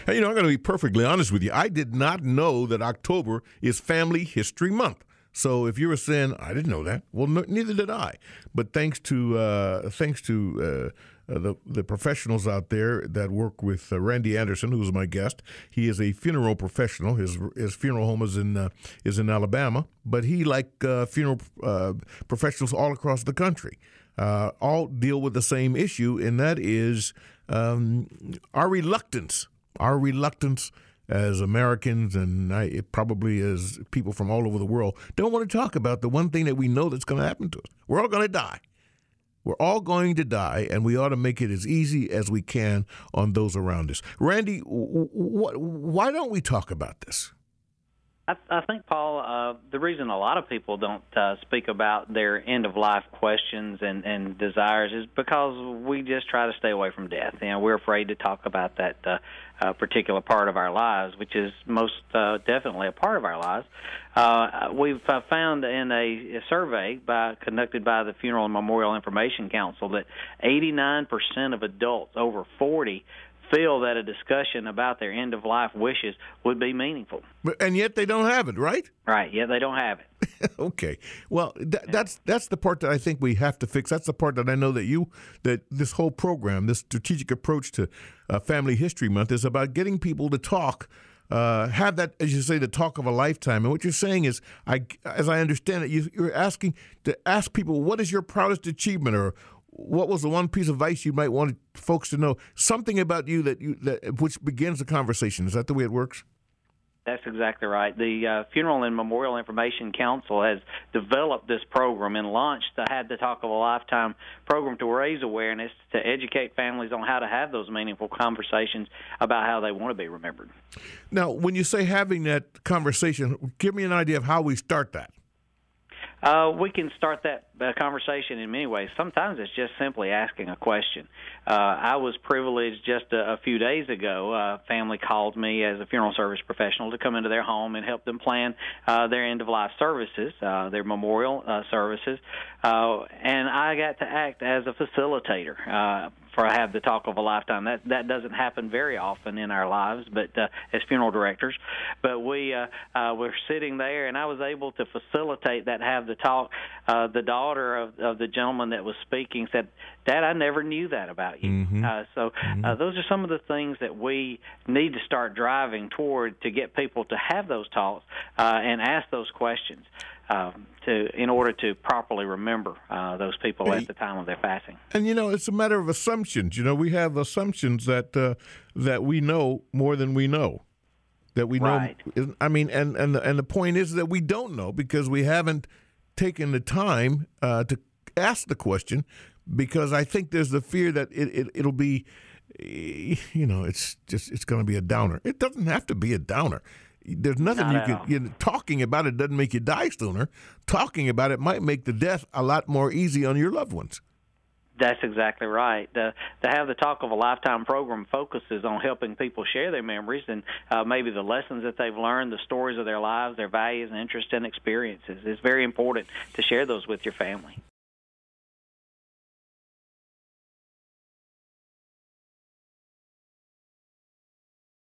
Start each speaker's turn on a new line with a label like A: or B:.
A: Hey, I'm going to be perfectly honest with you. I did not know that October is Family History Month. So if you were saying I didn't know that, well, neither did I. But thanks to the professionals out there that work with Randy Anderson, who's my guest. He is a funeral professional. His funeral home is in Alabama, but he, like funeral professionals all across the country, all deal with the same issue, and that is our reluctance as Americans, and probably as people from all over the world, don't want to talk about the one thing that we know that's going to happen to us. We're all going to die. We're all going to die, and we ought to make it as easy as we can on those around us. Randy, why don't we talk about this?
B: I think, Paul, the reason a lot of people don't speak about their end-of-life questions and desires is because we just try to stay away from death. We're afraid to talk about that particular part of our lives, which is most definitely a part of our lives. We've found in a survey conducted by the Funeral and Memorial Information Council that 89% of adults over 40 feel that a discussion about their end-of-life wishes would be meaningful.
A: And yet they don't have it, right?
B: Right, yeah, they don't have it.
A: Okay. Well, that's the part that I think we have to fix. That's the part that I know that this whole program, this strategic approach to Family History Month is about getting people to talk, have that, as you say, the talk of a lifetime. And what you're saying is, as I understand it, you're asking to ask people, what is your proudest achievement, or what was the one piece of advice you might want folks to know? Something about you that which begins the conversation. Is that the way it works?
B: That's exactly right. The Funeral and Memorial Information Council has developed this program and launched the Had the Talk of a Lifetime program to raise awareness, to educate families on how to have those meaningful conversations about how they want to be remembered.
A: Now, when you say having that conversation, give me an idea of how we start that.
B: We can start that conversation in many ways. Sometimes it's just simply asking a question. I was privileged just a few days ago. A family called me as a funeral service professional to come into their home and help them plan their end-of-life services, their memorial services, and I got to act as a facilitator for Have the Talk of a Lifetime. That doesn't happen very often in our lives, but as funeral directors. But we were sitting there, and I was able to facilitate that Have the Talk. The daughter of the gentleman that was speaking said, "Dad, I never knew that about you."
A: Mm-hmm.
B: Those are some of the things that we need to start driving toward to get people to have those talks and ask those questions in order to properly remember those people at the time of their passing.
A: And it's a matter of assumptions. We have assumptions that we know more than we know. That we
B: right.
A: know. I mean, and the point is that we don't know because we haven't taken the time to ask the question. Because I think there's the fear that it'll be, it's going to be a downer. It doesn't have to be a downer. There's nothing talking about it doesn't make you die sooner. Talking about it might make the death a lot more easy on your loved ones.
B: That's exactly right. The Have the Talk of a Lifetime program focuses on helping people share their memories and maybe the lessons that they've learned, the stories of their lives, their values, and interests and experiences. It's very important to share those with your family.